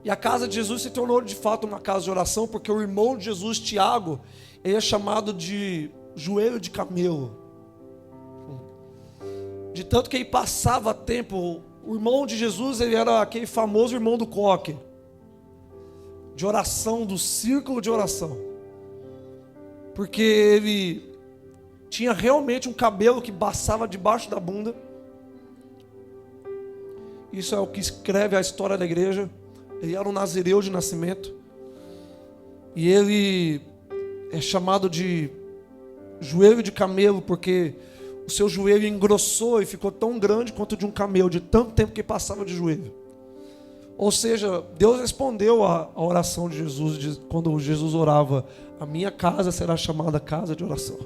E a casa de Jesus se tornou de fato uma casa de oração, porque o irmão de Jesus, Tiago, ele é chamado de joelho de camelo. De tanto que ele passava tempo, o irmão de Jesus, ele era aquele famoso irmão do coque, de oração, do círculo de oração. Porque ele tinha realmente um cabelo que passava debaixo da bunda. Isso é o que escreve a história da igreja. Ele era um nazireu de nascimento. E ele é chamado de joelho de camelo, porque o seu joelho engrossou e ficou tão grande quanto de um camelo, de tanto tempo que passava de joelho. Ou seja, Deus respondeu a oração de Jesus, quando Jesus orava: a minha casa será chamada casa de oração.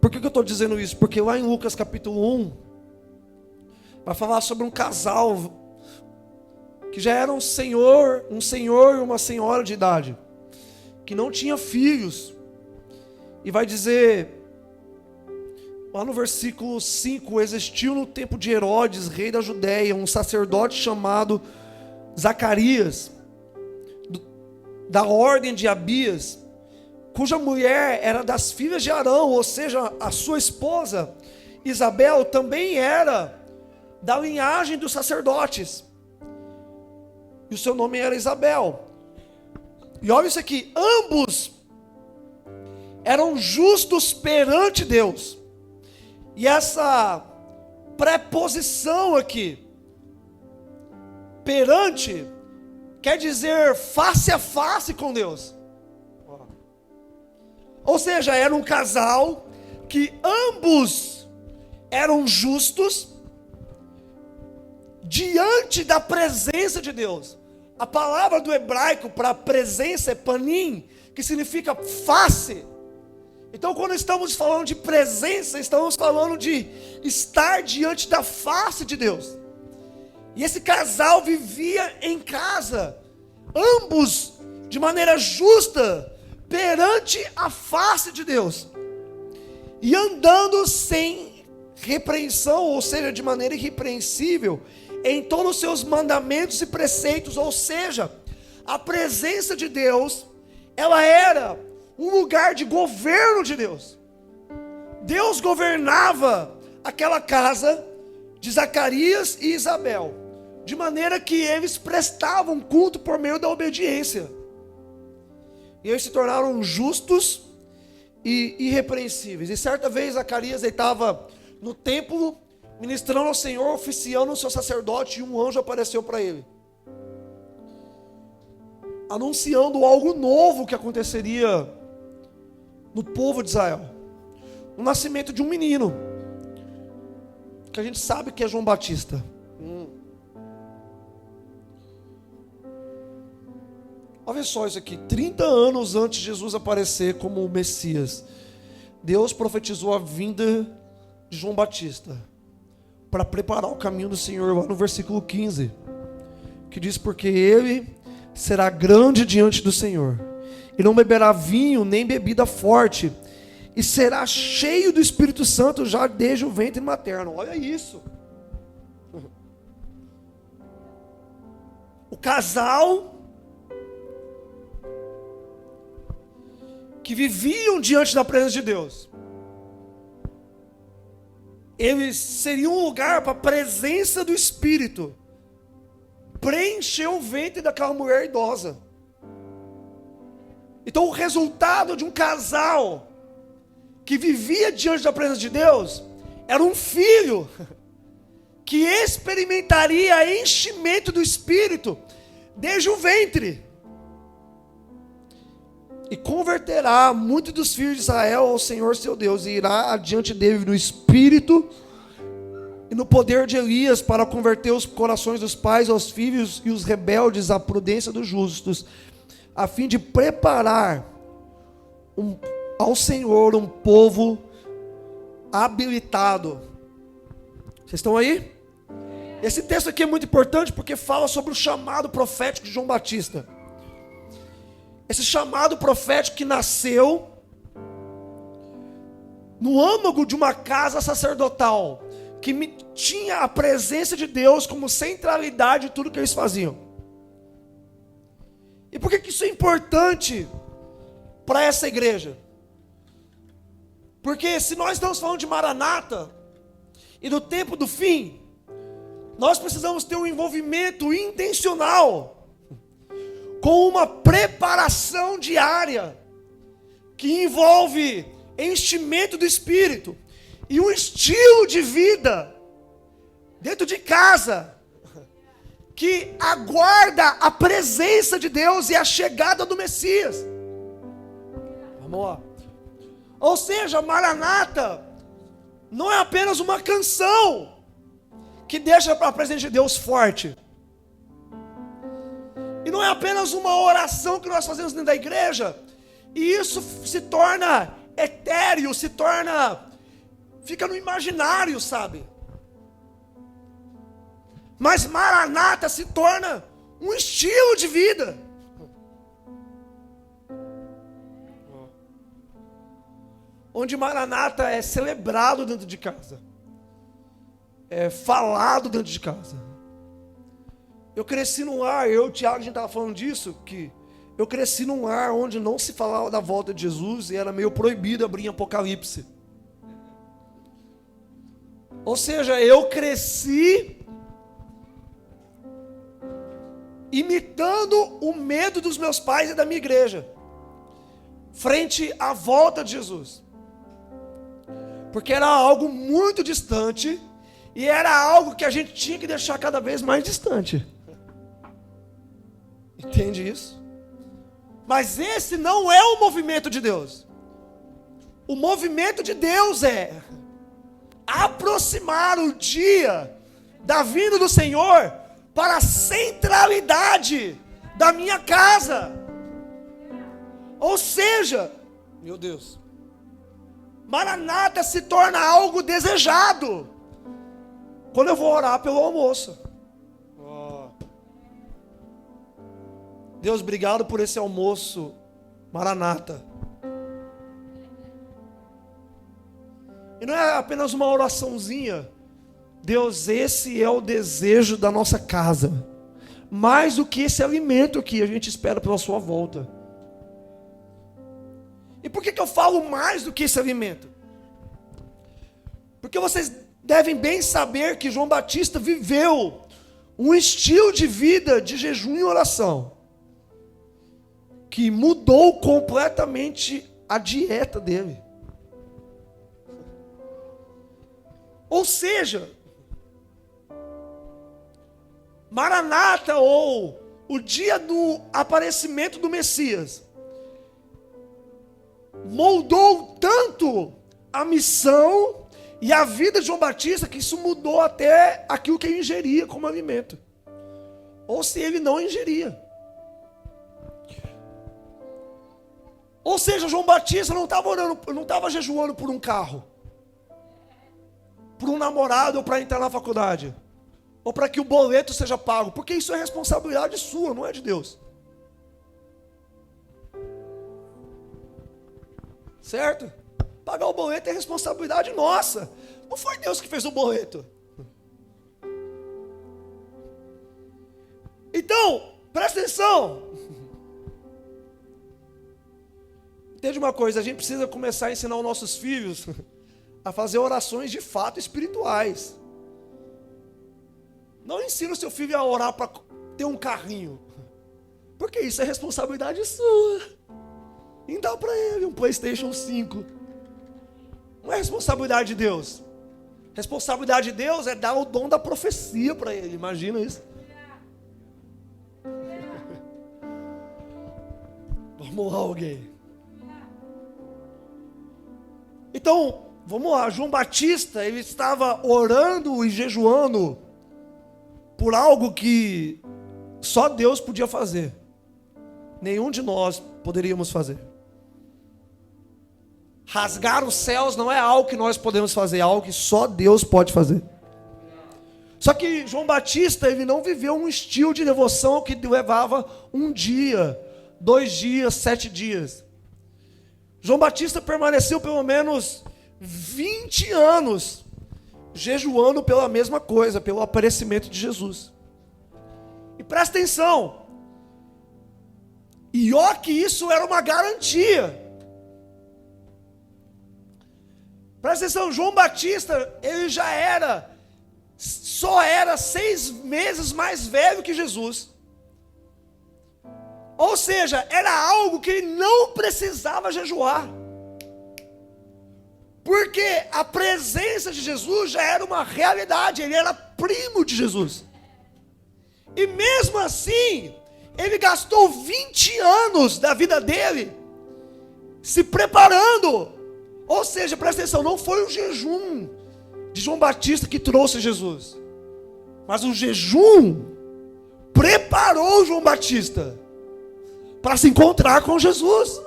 Por que eu estou dizendo isso? Porque lá em Lucas capítulo 1, vai falar sobre um casal que já era um senhor e uma senhora de idade, que não tinha filhos. E vai dizer, lá no versículo 5, existiu no tempo de Herodes, rei da Judéia, um sacerdote chamado Zacarias, da ordem de Abias, cuja mulher era das filhas de Arão, ou seja, a sua esposa Isabel também era da linhagem dos sacerdotes, e o seu nome era Isabel. E olha isso aqui, ambos eram justos perante Deus. E essa preposição aqui, perante, quer dizer face a face com Deus. Ou seja, era um casal que ambos eram justos diante da presença de Deus. A palavra do hebraico para presença é panim, que significa face. Então, quando estamos falando de presença, estamos falando de estar diante da face de Deus. E esse casal vivia em casa, ambos de maneira justa, perante a face de Deus, e andando sem repreensão, ou seja, de maneira irrepreensível, em todos os seus mandamentos e preceitos. Ou seja, a presença de Deus, ela era um lugar de governo de Deus. Deus governava aquela casa de Zacarias e Isabel, de maneira que eles prestavam culto por meio da obediência. E eles se tornaram justos e irrepreensíveis. E certa vez Zacarias estava no templo, ministrando ao Senhor, oficiando o seu sacerdote, e um anjo apareceu para ele, anunciando algo novo que aconteceria no povo de Israel. O nascimento de um menino, que a gente sabe que é João Batista. Olha só isso aqui, 30 anos antes de Jesus aparecer como o Messias, Deus profetizou a vinda de João Batista, para preparar o caminho do Senhor, lá no versículo 15, que diz: porque ele será grande diante do Senhor, e não beberá vinho nem bebida forte, e será cheio do Espírito Santo já desde o ventre materno. Olha isso. O casal que viviam diante da presença de Deus, eles seriam um lugar para a presença do Espírito preencher o ventre daquela mulher idosa. Então o resultado de um casal que vivia diante da presença de Deus era um filho que experimentaria enchimento do Espírito desde o ventre, e converterá muitos dos filhos de Israel ao Senhor seu Deus, e irá adiante dele no Espírito e no poder de Elias, para converter os corações dos pais aos filhos e os rebeldes à prudência dos justos, a fim de preparar ao Senhor um povo habilitado. Vocês estão aí? Esse texto aqui é muito importante porque fala sobre o chamado profético de João Batista. Esse chamado profético que nasceu no âmago de uma casa sacerdotal, que tinha a presença de Deus como centralidade de tudo que eles faziam. E por que isso é importante para essa igreja? Porque se nós estamos falando de Maranata e do tempo do fim, nós precisamos ter um envolvimento intencional com uma preparação diária que envolve enchimento do Espírito e um estilo de vida dentro de casa que aguarda a presença de Deus e a chegada do Messias. Vamos lá. Ou seja, Maranata não é apenas uma canção que deixa a presença de Deus forte. E não é apenas uma oração que nós fazemos dentro da igreja, e isso se torna etéreo, fica no imaginário, sabe? Mas Maranata se torna um estilo de vida. Onde Maranata é celebrado dentro de casa. É falado dentro de casa. Eu cresci num lar, eu e o Tiago, a gente estava falando disso, que eu cresci num lar onde não se falava da volta de Jesus e era meio proibido abrir em Apocalipse. Ou seja, eu cresci imitando o medo dos meus pais e da minha igreja, frente à volta de Jesus. Porque era algo muito distante, e era algo que a gente tinha que deixar cada vez mais distante. Entende isso? Mas esse não é o movimento de Deus. O movimento de Deus é aproximar o dia da vinda do Senhor para a centralidade da minha casa. Ou seja, meu Deus, Maranata se torna algo desejado quando eu vou orar pelo almoço. Deus, obrigado por esse almoço, Maranata. E não é apenas uma oraçãozinha. Deus, esse é o desejo da nossa casa. Mais do que esse alimento que a gente espera pela sua volta. E por que eu falo mais do que esse alimento? Porque vocês devem bem saber que João Batista viveu um estilo de vida de jejum e oração que mudou completamente a dieta dele. Ou seja, Maranata, ou o dia do aparecimento do Messias, moldou tanto a missão e a vida de João Batista, que isso mudou até aquilo que ele ingeria como alimento, ou se ele não ingeria. Ou seja, João Batista não estava orando, não estava jejuando por um carro, por um namorado, ou para entrar na faculdade, ou para que o boleto seja pago, porque isso é responsabilidade sua, não é de Deus. Certo? Pagar o boleto é responsabilidade nossa. Não foi Deus que fez o boleto. Então, presta atenção. Entende uma coisa, a gente precisa começar a ensinar os nossos filhos a fazer orações de fato espirituais. Não ensina o seu filho a orar para ter um carrinho, porque isso é responsabilidade sua. E dá para ele um PlayStation 5. Não é responsabilidade de Deus. Responsabilidade de Deus é dar o dom da profecia para ele. Imagina isso. Vamos lá, alguém. Então, vamos lá. João Batista, ele estava orando e jejuando por algo que só Deus podia fazer. Nenhum de nós poderíamos fazer. Rasgar os céus não é algo que nós podemos fazer, é algo que só Deus pode fazer. Só que João Batista, ele não viveu um estilo de devoção que levava um dia, 2 dias, 7 dias. João Batista permaneceu pelo menos 20 anos jejuando pela mesma coisa, pelo aparecimento de Jesus. E presta atenção, E ó que isso era uma garantia. Presta atenção, João Batista, ele só era 6 meses mais velho que Jesus. Ou seja, era algo que ele não precisava jejuar. Porque a presença de Jesus já era uma realidade, ele era primo de Jesus. E mesmo assim, ele gastou 20 anos da vida dele se preparando. Ou seja, presta atenção, não foi o jejum de João Batista que trouxe Jesus, mas o jejum preparou João Batista para se encontrar com Jesus.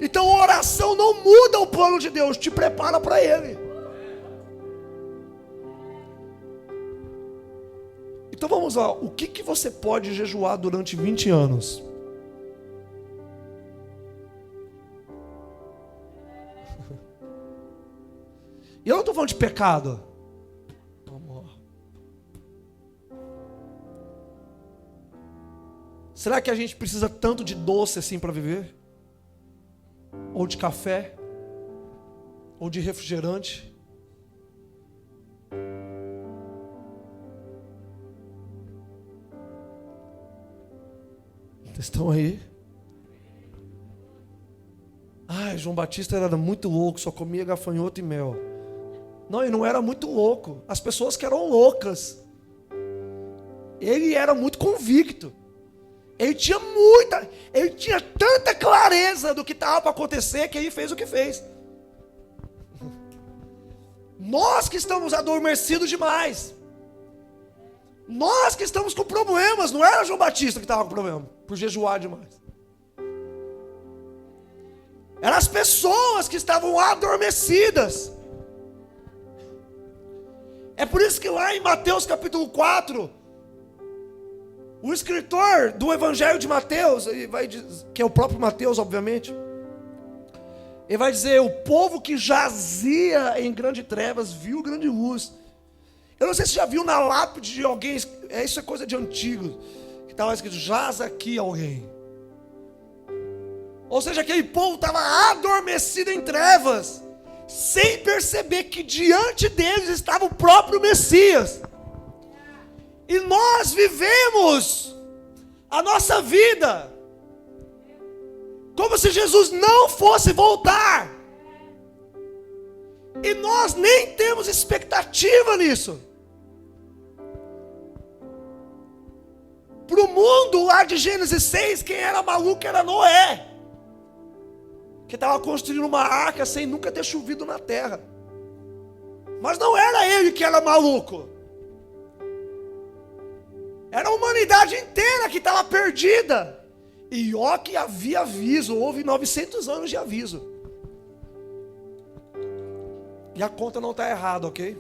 Então a oração não muda o plano de Deus, te prepara para Ele. Então vamos lá, o que você pode jejuar durante 20 anos? E eu não estou falando de pecado. Amor. Será que a gente precisa tanto de doce assim para viver? Ou de café? Ou de refrigerante? Vocês estão aí? Ai, João Batista era muito louco, só comia gafanhoto e mel. Não, ele não era muito louco. As pessoas que eram loucas. Ele era muito convicto. Ele tinha tanta clareza do que estava para acontecer que ele fez o que fez. Nós que estamos adormecidos demais. Nós que estamos com problemas. Não era João Batista que estava com problema, por jejuar demais. Eram as pessoas que estavam adormecidas. É por isso que lá em Mateus capítulo 4, o escritor do Evangelho de Mateus, ele vai dizer, que é o próprio Mateus, obviamente, ele vai dizer: o povo que jazia em grande trevas viu grande luz. Eu não sei se já viu na lápide de alguém, isso é coisa de antigo, que estava escrito: jaz aqui alguém. Ou seja, aquele povo estava adormecido em trevas, sem perceber que diante deles estava o próprio Messias. E nós vivemos a nossa vida como se Jesus não fosse voltar. E nós nem temos expectativa nisso. Para o mundo lá de Gênesis 6, quem era maluco era Noé, que estava construindo uma arca sem nunca ter chovido na terra. Mas não era ele que era maluco. Era a humanidade inteira que estava perdida. E ó que havia aviso, houve 900 anos de aviso. E a conta não está errada, ok?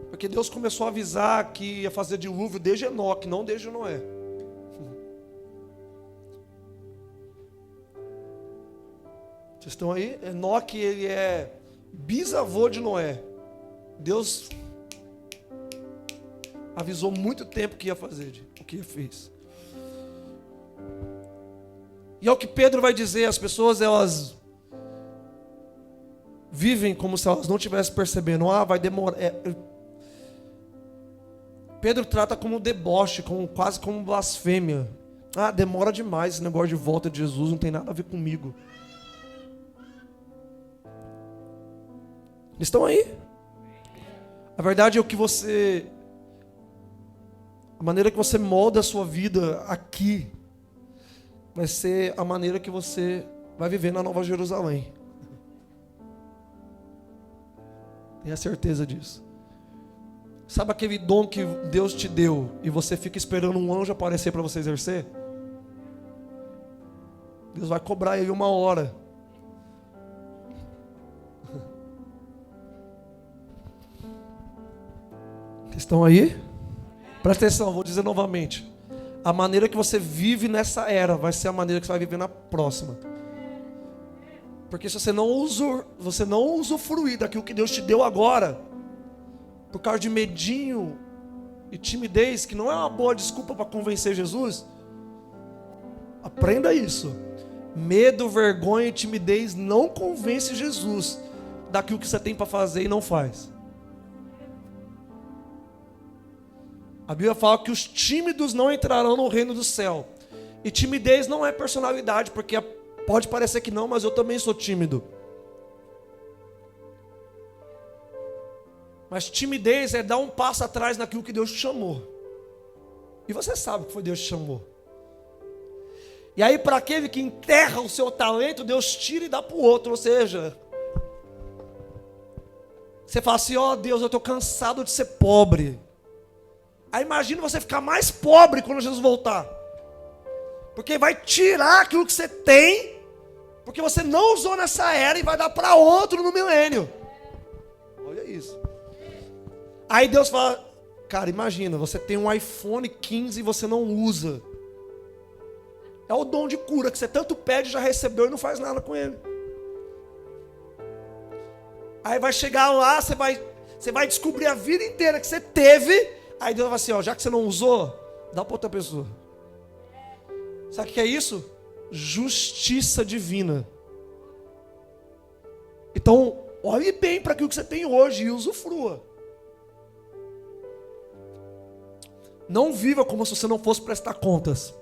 Porque Deus começou a avisar que ia fazer dilúvio desde Enoque, não desde Noé. Vocês estão aí? Enoque, ele é bisavô de Noé. Deus avisou muito tempo que ia fazer, o que fez. E é o que Pedro vai dizer: as pessoas, elas vivem como se elas não estivessem percebendo. Vai demorar. Pedro trata como deboche, quase como blasfêmia. Demora demais esse negócio de volta de Jesus, não tem nada a ver comigo. Estão aí? A verdade é a maneira que você molda a sua vida aqui vai ser a maneira que você vai viver na Nova Jerusalém. Tenha certeza disso. Sabe aquele dom que Deus te deu e você fica esperando um anjo aparecer para você exercer? Deus vai cobrar ele uma hora. Estão aí? Presta atenção, vou dizer novamente. A maneira que você vive nessa era vai ser a maneira que você vai viver na próxima. Porque se você não usufruir daquilo que Deus te deu agora, por causa de medinho e timidez, que não é uma boa desculpa para convencer Jesus. Aprenda isso. Medo, vergonha e timidez não convence Jesus daquilo que você tem para fazer e não faz. A Bíblia fala que os tímidos não entrarão no reino do céu. E timidez não é personalidade, porque pode parecer que não, mas eu também sou tímido. Mas timidez é dar um passo atrás naquilo que Deus te chamou. E você sabe que foi Deus que te chamou. E aí, para aquele que enterra o seu talento, Deus tira e dá para o outro. Ou seja, você fala assim: ó Deus, eu estou cansado de ser pobre. Aí imagina você ficar mais pobre quando Jesus voltar. Porque vai tirar aquilo que você tem, porque você não usou nessa era, e vai dar para outro no milênio. Olha isso. Aí Deus fala: cara, imagina, você tem um iPhone 15 e você não usa. É o dom de cura que você tanto pede, já recebeu e não faz nada com ele. Aí vai chegar lá, você vai descobrir a vida inteira que você teve. Aí Deus vai assim: ó, já que você não usou, dá para outra pessoa. Sabe o que é isso? Justiça divina. Então, olhe bem para aquilo que você tem hoje e usufrua. Não viva como se você não fosse prestar contas.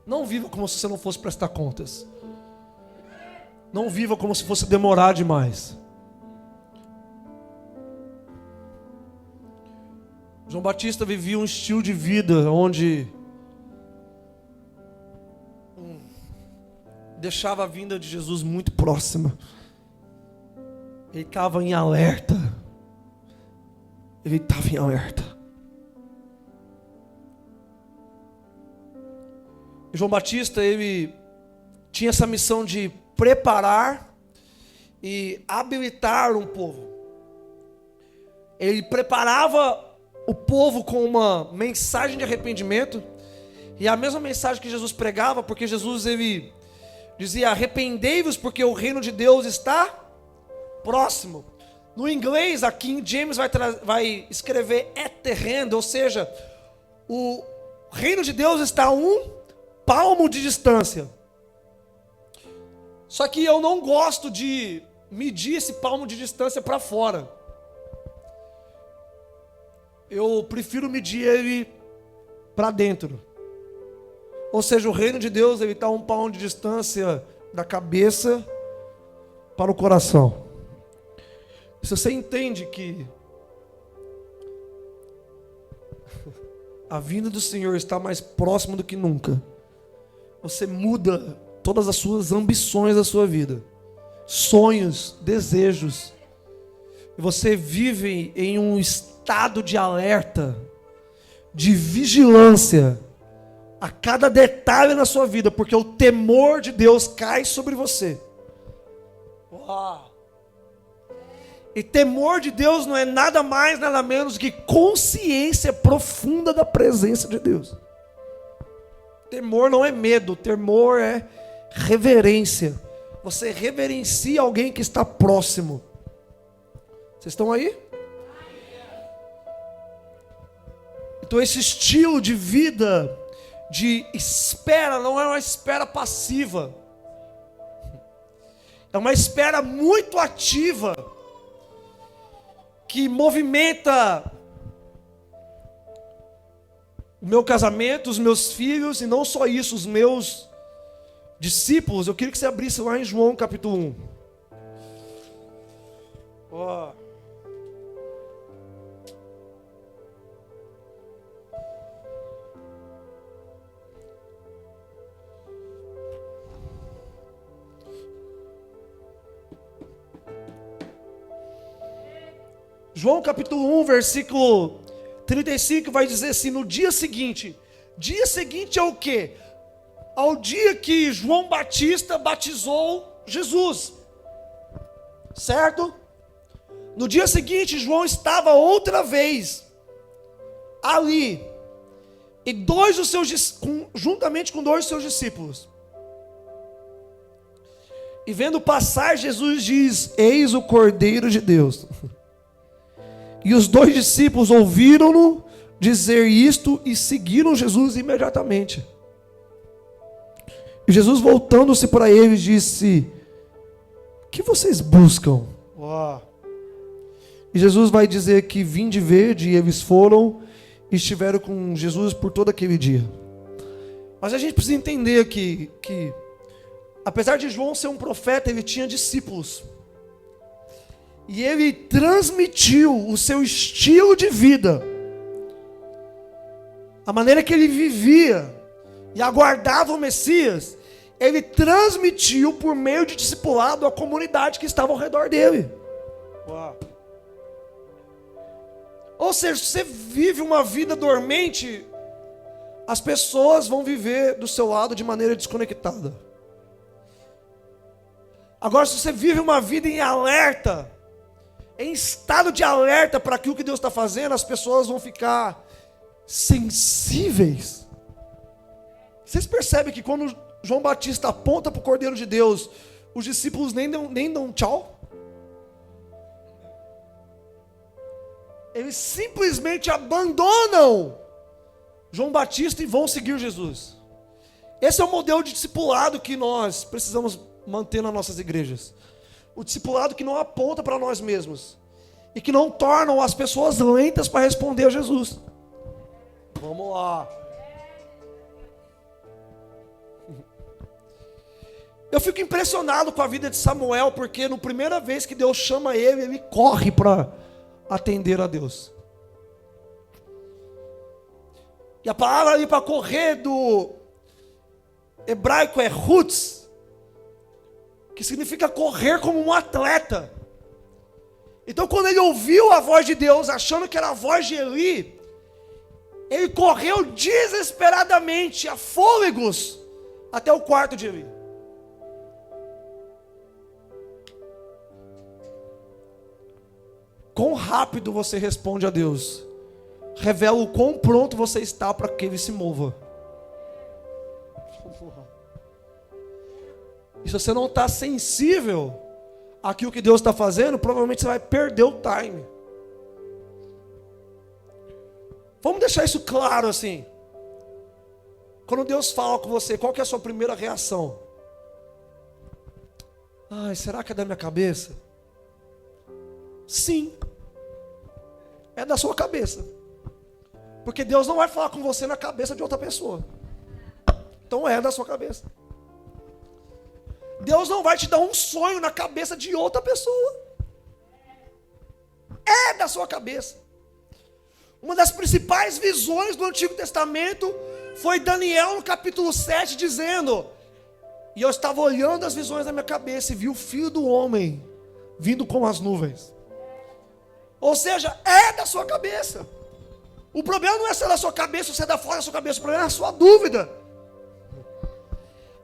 Não viva como se você não fosse prestar contas. Não viva como se fosse demorar demais. João Batista vivia um estilo de vida onde deixava a vinda de Jesus muito próxima. Ele estava em alerta. Ele estava em alerta. E João Batista, ele tinha essa missão de preparar e habilitar um povo. Ele preparava o povo com uma mensagem de arrependimento, e a mesma mensagem que Jesus pregava, porque Jesus ele dizia: arrependei-vos porque o reino de Deus está próximo. No inglês, a King James vai escrever at hand, ou seja, o reino de Deus está a um palmo de distância. Só que eu não gosto de medir esse palmo de distância para fora. Eu prefiro medir ele para dentro. Ou seja, o reino de Deus ele está a um palmo de distância da cabeça para o coração. Se você entende que a vinda do Senhor está mais próxima do que nunca, você muda todas as suas ambições da sua vida, sonhos, desejos, e você vive em um estado de alerta, de vigilância a cada detalhe na sua vida, porque o temor de Deus cai sobre você. Uau. E temor de Deus não é nada mais, nada menos que consciência profunda da presença de Deus. Temor não é medo, temor é reverência. Você reverencia alguém que está próximo. Vocês estão aí? Então esse estilo de vida, de espera, não é uma espera passiva. É uma espera muito ativa, que movimenta o meu casamento, os meus filhos, e não só isso, os meus discípulos. Eu queria que você abrisse lá em João capítulo 1. Ó. João capítulo 1, versículo 35 vai dizer assim: no dia seguinte é o quê? Ao dia que João Batista batizou Jesus, certo? No dia seguinte, João estava outra vez ali, e juntamente com 2 dos seus discípulos. E vendo passar, Jesus diz: eis o Cordeiro de Deus. E os 2 discípulos ouviram-no dizer isto e seguiram Jesus imediatamente. E Jesus, voltando-se para eles, disse: o que vocês buscam? E Jesus vai dizer que vinde verde, e eles foram e estiveram com Jesus por todo aquele dia. Mas a gente precisa entender aqui que apesar de João ser um profeta, ele tinha discípulos. E ele transmitiu o seu estilo de vida, a maneira que ele vivia e aguardava o Messias, ele transmitiu por meio de discipulado à comunidade que estava ao redor dele. Uau. Ou seja, se você vive uma vida dormente, as pessoas vão viver do seu lado de maneira desconectada. Agora, se você vive uma vida em alerta, em estado de alerta para aquilo que Deus está fazendo, as pessoas vão ficar sensíveis. Vocês percebem que quando João Batista aponta para o Cordeiro de Deus, os discípulos nem dão tchau? Eles simplesmente abandonam João Batista e vão seguir Jesus. Esse é o modelo de discipulado que nós precisamos manter nas nossas igrejas. O discipulado que não aponta para nós mesmos e que não tornam as pessoas lentas para responder a Jesus. Vamos lá. Eu fico impressionado com a vida de Samuel, porque na primeira vez que Deus chama ele, ele corre para atender a Deus. E a palavra ali para correr do hebraico é rutz, que significa correr como um atleta. Então, quando ele ouviu a voz de Deus, achando que era a voz de Eli, ele correu desesperadamente, a fôlegos, até o quarto de Eli. Quão rápido você responde a Deus revela o quão pronto você está para que ele se mova. E se você não está sensível àquilo que Deus está fazendo, provavelmente você vai perder o time. Vamos deixar isso claro assim. Quando Deus fala com você, qual que é a sua primeira reação? Ai, será que é da minha cabeça? Sim. É da sua cabeça. Porque Deus não vai falar com você na cabeça de outra pessoa. Então é da sua cabeça. Deus não vai te dar um sonho na cabeça de outra pessoa. É da sua cabeça. Uma das principais visões do Antigo Testamento foi Daniel no capítulo 7 dizendo: e eu estava olhando as visões da minha cabeça e vi o Filho do Homem vindo com as nuvens. Ou seja, é da sua cabeça. O problema não é se é da sua cabeça ou se é da fora da sua cabeça. O problema é a sua dúvida.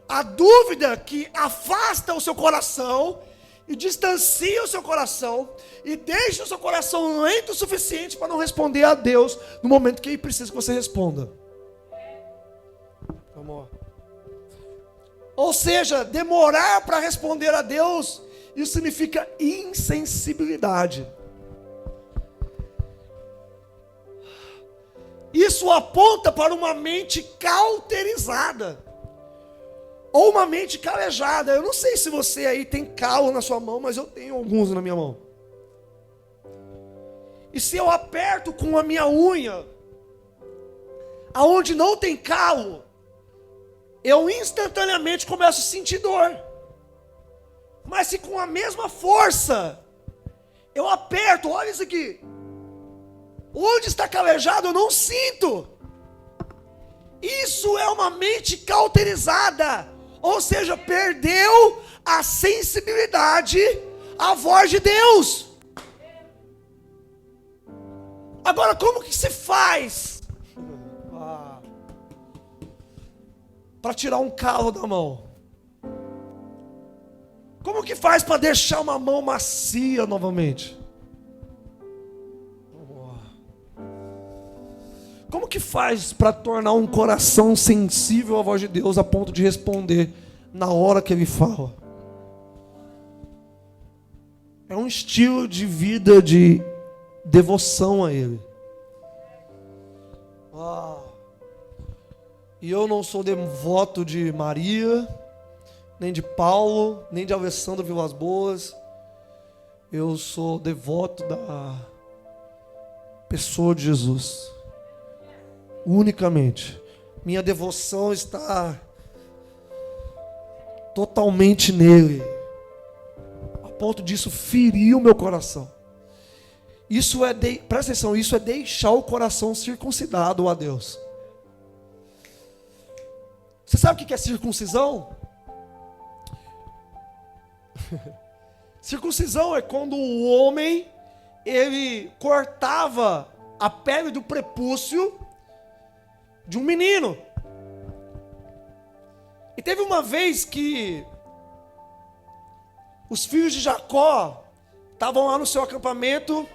A dúvida que afasta o seu coração e distancia o seu coração e deixa o seu coração lento o suficiente para não responder a Deus no momento que Ele precisa que você responda. Vamos lá. Ou seja, demorar para responder a Deus, isso significa insensibilidade. Isso aponta para uma mente cauterizada. Ou uma mente calejada. Eu não sei se você aí tem calo na sua mão, mas eu tenho alguns na minha mão. E se eu aperto com a minha unha, aonde não tem calo, eu instantaneamente começo a sentir dor. Mas se com a mesma força eu aperto, olha isso aqui, onde está calejado eu não sinto. Isso é uma mente cauterizada. Ou seja, perdeu a sensibilidade à voz de Deus. Agora, como que se faz para tirar um calo da mão? Como que faz para deixar uma mão macia novamente? Como que faz para tornar um coração sensível à voz de Deus a ponto de responder na hora que Ele fala? estilo de vida de devoção a Ele. E eu não sou devoto de Maria, nem de Paulo, nem de Alessandro Vilas Boas. Eu sou devoto da pessoa de Jesus. Unicamente. Minha devoção está totalmente nele. A ponto disso ferir o meu coração. Presta atenção, isso é deixar o coração circuncidado a Deus. Você sabe o que é circuncisão? Circuncisão é quando o homem, ele cortava a pele do prepúcio de um menino. E teve uma vez que os filhos de Jacó estavam lá no seu acampamento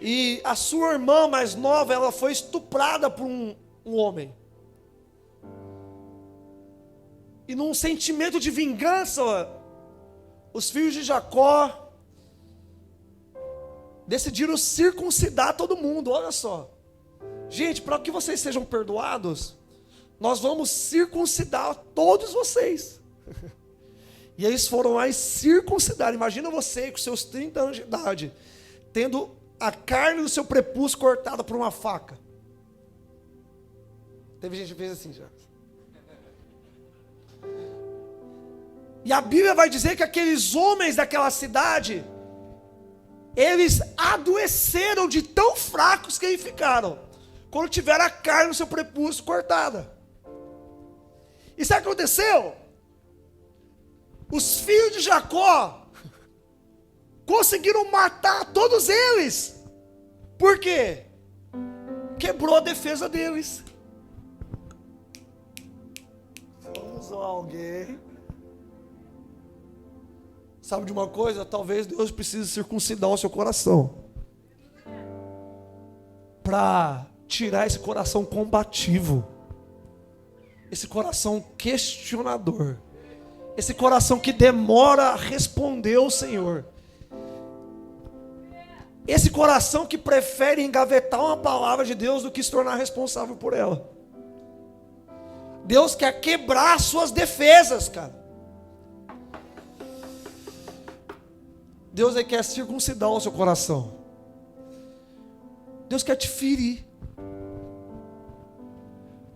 e a sua irmã mais nova, ela foi estuprada por um homem. E num sentimento de vingança, os filhos de Jacó decidiram circuncidar todo mundo. Olha só. Gente, para que vocês sejam perdoados, nós vamos circuncidar todos vocês. E eles foram lá e circuncidaram. Imagina você com seus 30 anos de idade, tendo a carne do seu prepúcio cortada por uma faca. Teve gente que fez assim já. E a Bíblia vai dizer que aqueles homens daquela cidade, eles adoeceram de tão fracos que eles ficaram, quando tiveram a carne no seu prepúcio cortada. E sabe o que aconteceu? Os filhos de Jacó conseguiram matar todos eles. Por quê? Quebrou a defesa deles. Vamos lá, alguém. Sabe de uma coisa? Talvez Deus precise circuncidar o seu coração para tirar esse coração combativo, esse coração questionador, esse coração que demora a responder ao Senhor, esse coração que prefere engavetar uma palavra de Deus do que se tornar responsável por ela. Deus quer quebrar as suas defesas, cara. Deus quer circuncidar o seu coração. Deus quer te ferir.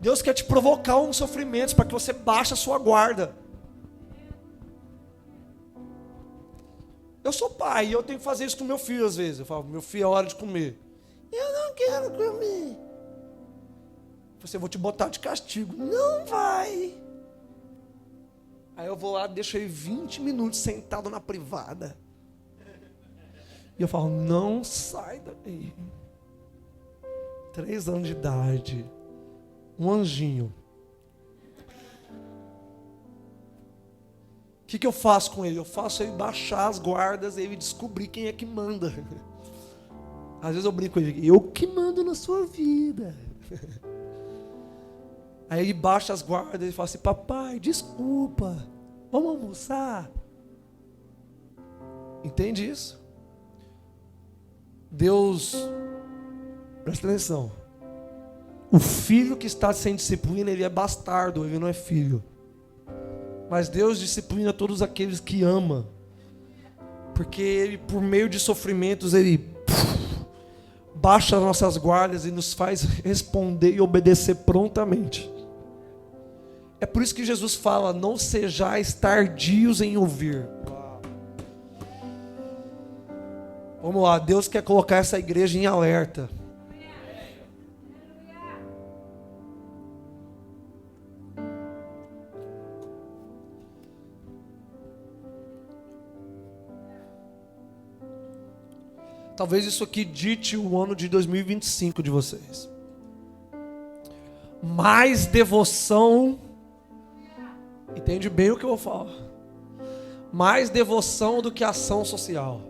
Deus quer te provocar uns sofrimentos para que você baixe a sua guarda. Eu sou pai e eu tenho que fazer isso com meu filho às vezes. Eu falo, meu filho, é hora de comer. Eu não quero comer. Eu vou te botar de castigo. Não vai. Aí eu vou lá, deixo ele 20 minutos sentado na privada. E eu falo, não sai daí. 3 anos de idade. Um anjinho. O que eu faço com ele? Eu faço ele baixar as guardas e ele descobrir quem é que manda. Às vezes eu brinco com ele, eu que mando na sua vida. Aí ele baixa as guardas e fala assim, papai, desculpa, vamos almoçar. Entende isso? Deus, presta atenção, o filho que está sem disciplina, ele é bastardo, ele não é filho. Mas Deus disciplina todos aqueles que ama, porque Ele, por meio de sofrimentos, Ele baixa as nossas guardas e nos faz responder e obedecer prontamente. É por isso que Jesus fala, não sejais tardios em ouvir. Vamos lá, Deus quer colocar essa igreja em alerta. Talvez isso aqui dite o ano de 2025 de vocês. Mais devoção, entende bem o que eu vou falar. Mais devoção do que ação social.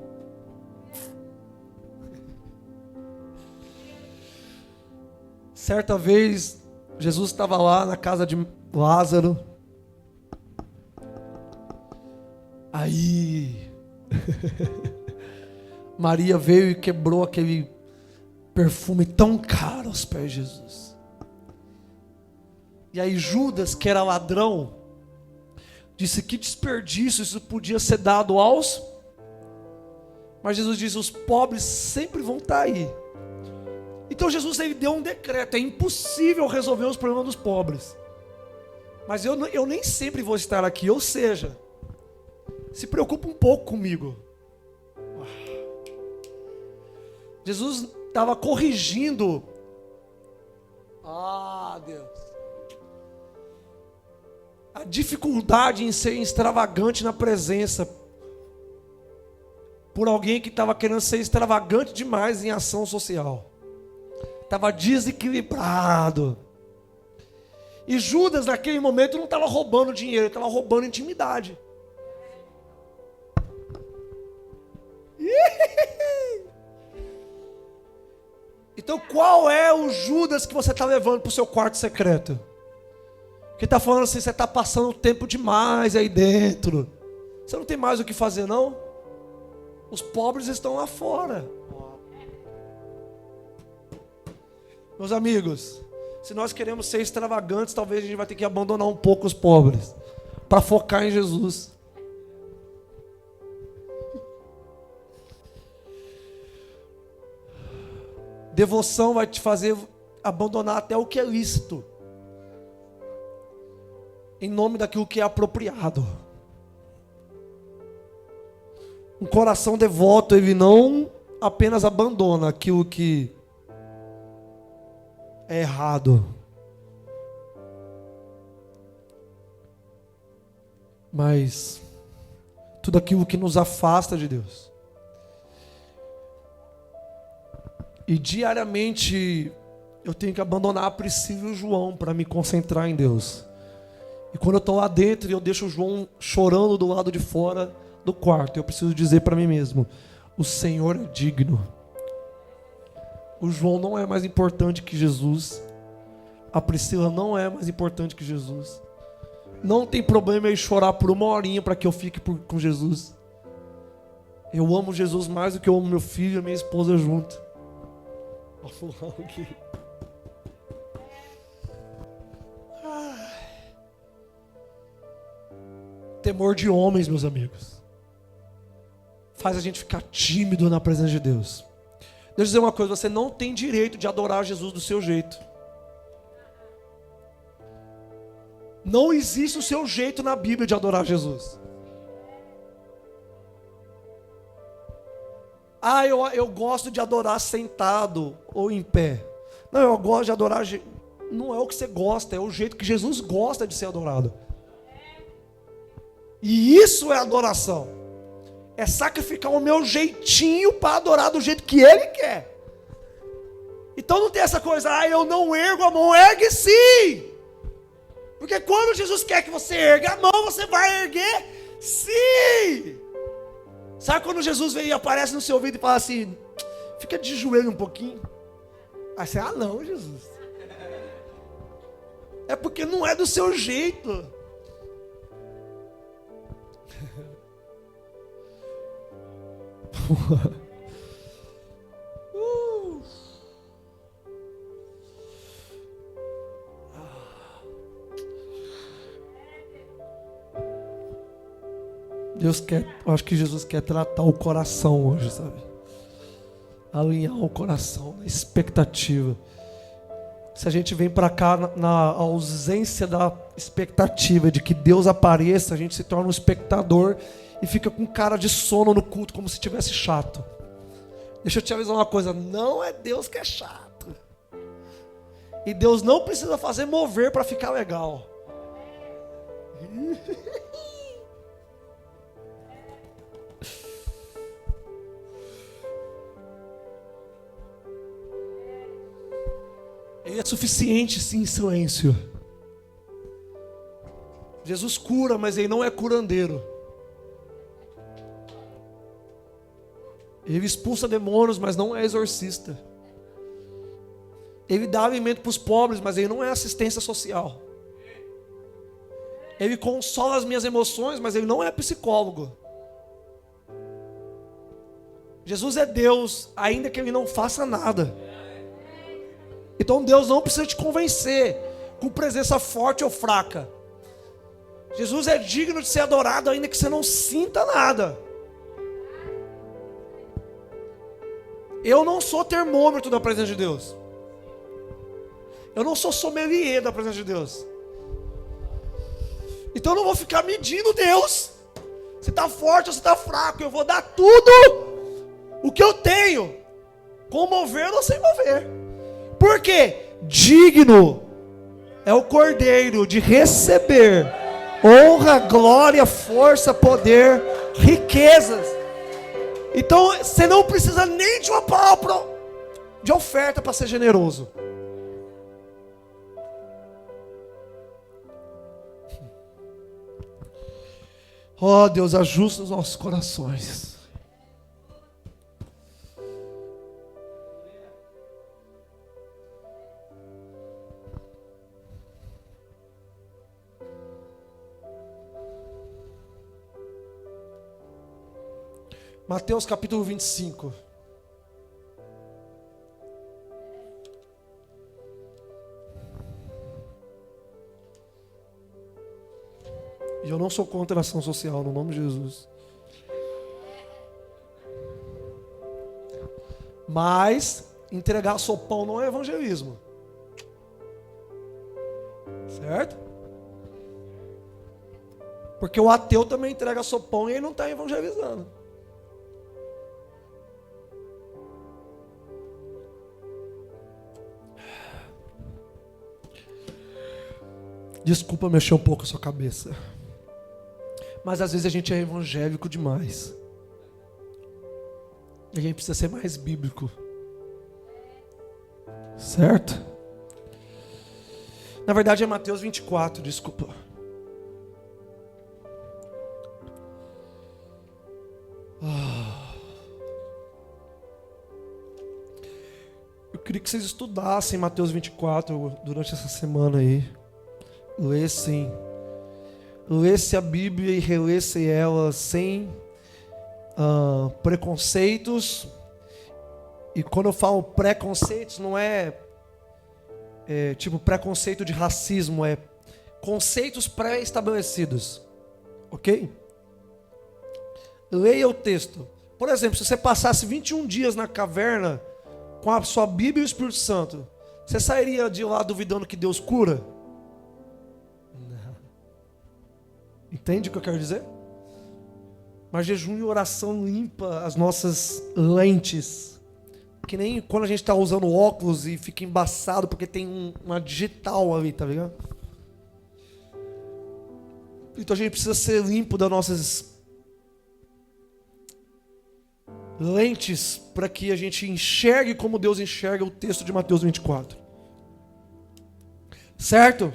Certa vez, Jesus estava lá na casa de Lázaro. Aí... Maria veio e quebrou aquele perfume tão caro aos pés de Jesus. E aí Judas, que era ladrão, disse que desperdício, isso podia ser dado aos... Mas Jesus diz, os pobres sempre vão estar aí. Então Jesus, ele deu um decreto, é impossível resolver os problemas dos pobres. Mas eu nem sempre vou estar aqui, ou seja, se preocupa um pouco comigo. Jesus estava corrigindo. Deus. A dificuldade em ser extravagante na presença. Por alguém que estava querendo ser extravagante demais em ação social. Estava desequilibrado. E Judas, naquele momento, não estava roubando dinheiro, ele estava roubando intimidade. Então, qual é o Judas que você está levando para o seu quarto secreto? Que está falando assim, você está passando tempo demais aí dentro. Você não tem mais o que fazer, não? Os pobres estão lá fora. Meus amigos, se nós queremos ser extravagantes, talvez a gente vai ter que abandonar um pouco os pobres para focar em Jesus. Devoção vai te fazer abandonar até o que é lícito, em nome daquilo que é apropriado. Um coração devoto, ele não apenas abandona aquilo que é errado, mas tudo aquilo que nos afasta de Deus. E diariamente eu tenho que abandonar a Priscila e o João para me concentrar em Deus. E quando eu estou lá dentro e eu deixo o João chorando do lado de fora do quarto, eu preciso dizer para mim mesmo, o Senhor é digno. O João não é mais importante que Jesus. A Priscila não é mais importante que Jesus. Não tem problema eu chorar por uma horinha para que eu fique com Jesus. Eu amo Jesus mais do que eu amo meu filho e minha esposa junto. Temor de homens, meus amigos, faz a gente ficar tímido na presença de Deus. Deixa eu dizer uma coisa, você não tem direito de adorar Jesus do seu jeito. Não existe o seu jeito na Bíblia de adorar Jesus. Eu gosto de adorar sentado ou em pé. Não, eu gosto de adorar. Não é o que você gosta, é o jeito que Jesus gosta de ser adorado. E isso é adoração. É sacrificar o meu jeitinho para adorar do jeito que Ele quer. Então não tem essa coisa, eu não ergo a mão, ergue sim. Porque quando Jesus quer que você erga a mão, você vai erguer sim. Sabe quando Jesus vem e aparece no seu ouvido e fala assim, fica de joelho um pouquinho? Aí você, não, Jesus. É porque não é do seu jeito. Deus quer, eu acho que Jesus quer tratar o coração hoje, sabe? Alinhar o coração, na expectativa. Se a gente vem para cá na ausência da expectativa de que Deus apareça, a gente se torna um espectador e fica com cara de sono no culto, como se estivesse chato. Deixa eu te avisar uma coisa, não é Deus que é chato. E Deus não precisa fazer mover para ficar legal. Ele é suficiente sim em silêncio. Jesus cura, mas Ele não é curandeiro. Ele expulsa demônios, mas não é exorcista. Ele dá alimento para os pobres, mas Ele não é assistência social. Ele consola as minhas emoções, mas Ele não é psicólogo. Jesus é Deus, ainda que Ele não faça nada. Então Deus não precisa te convencer com presença forte ou fraca. Jesus é digno de ser adorado, ainda que você não sinta nada. Eu não sou termômetro da presença de Deus. Eu não sou sommelier da presença de Deus. Então eu não vou ficar medindo Deus. Se está forte ou se está fraco. Eu vou dar tudo o que eu tenho, com mover ou sem mover. Por quê? Digno é o Cordeiro de receber honra, glória, força, poder, riquezas. Então você não precisa nem de uma palavra de oferta para ser generoso. Oh Deus, ajusta os nossos corações. Mateus capítulo 25. E eu não sou contra a ação social, no nome de Jesus. Mas entregar sopão não é evangelismo. Certo? Porque o ateu também entrega sopão e ele não está evangelizando. Desculpa mexer um pouco a sua cabeça. Mas às vezes a gente é evangélico demais. E a gente precisa ser mais bíblico. Certo? Na verdade é Mateus 24, desculpa. Eu queria que vocês estudassem Mateus 24 durante essa semana aí. Lessem a Bíblia e relessem ela sem preconceitos. E quando eu falo preconceitos, não é tipo preconceito de racismo, é conceitos pré-estabelecidos, ok? Leia o texto. Por exemplo, se você passasse 21 dias na caverna com a sua Bíblia e o Espírito Santo, você sairia de lá duvidando que Deus cura? Entende o que eu quero dizer? Mas jejum e oração limpa as nossas lentes. Que nem quando a gente está usando óculos e fica embaçado porque tem uma digital ali, tá ligado? Então a gente precisa ser limpo das nossas lentes para que a gente enxergue como Deus enxerga o texto de Mateus 24. Certo?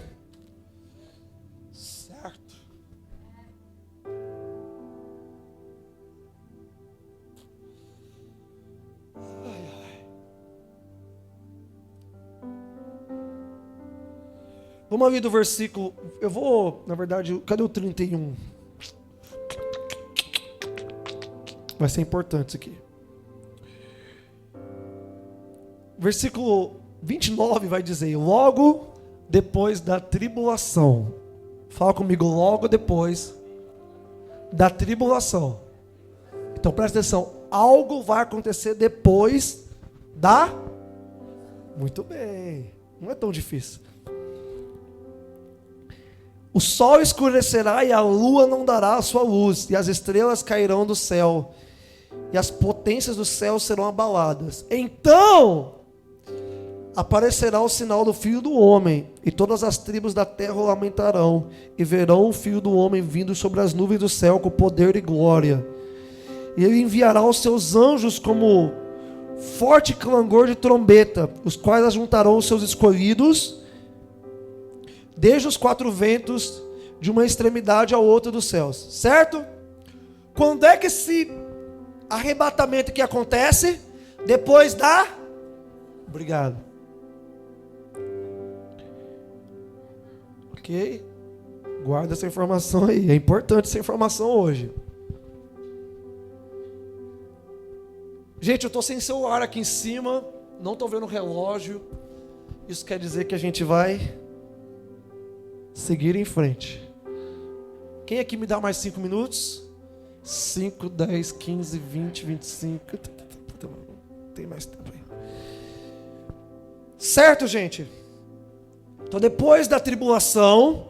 Vamos ali do versículo. Eu vou, na verdade, cadê o 31? Vai ser importante isso aqui. Versículo 29 vai dizer: logo depois da tribulação. Fala comigo, logo depois da tribulação. Então presta atenção, algo vai acontecer depois da... Muito bem, não é tão difícil. O sol escurecerá e a lua não dará a sua luz, e as estrelas cairão do céu, e as potências do céu serão abaladas. Então aparecerá o sinal do Filho do Homem, e todas as tribos da terra o lamentarão, e verão o Filho do Homem vindo sobre as nuvens do céu com poder e glória. E ele enviará os seus anjos como forte clangor de trombeta, os quais ajuntarão os seus escolhidos desde os quatro ventos, de uma extremidade à outra dos céus. Certo? Quando é que esse arrebatamento que acontece? Depois da... Obrigado. Ok? Guarda essa informação aí. É importante essa informação hoje. Gente, eu estou sem celular aqui em cima, não estou vendo o relógio. Isso quer dizer que a gente vai seguir em frente. Quem aqui me dá mais 5 minutos? 5, 10, 15, 20, 25. Tem mais tempo aí. Certo, gente? Então, depois da tribulação,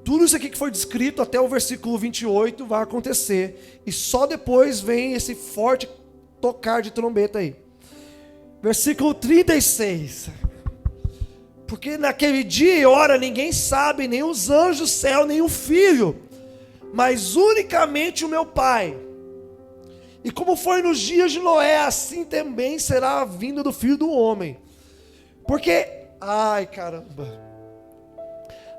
tudo isso aqui que foi descrito até o versículo 28 vai acontecer. E só depois vem esse forte tocar de trombeta aí. Versículo 36. Porque naquele dia e hora ninguém sabe, nem os anjos do céu, nem o Filho, mas unicamente o meu Pai. E como foi nos dias de Noé, assim também será a vinda do Filho do Homem. Porque, ai caramba,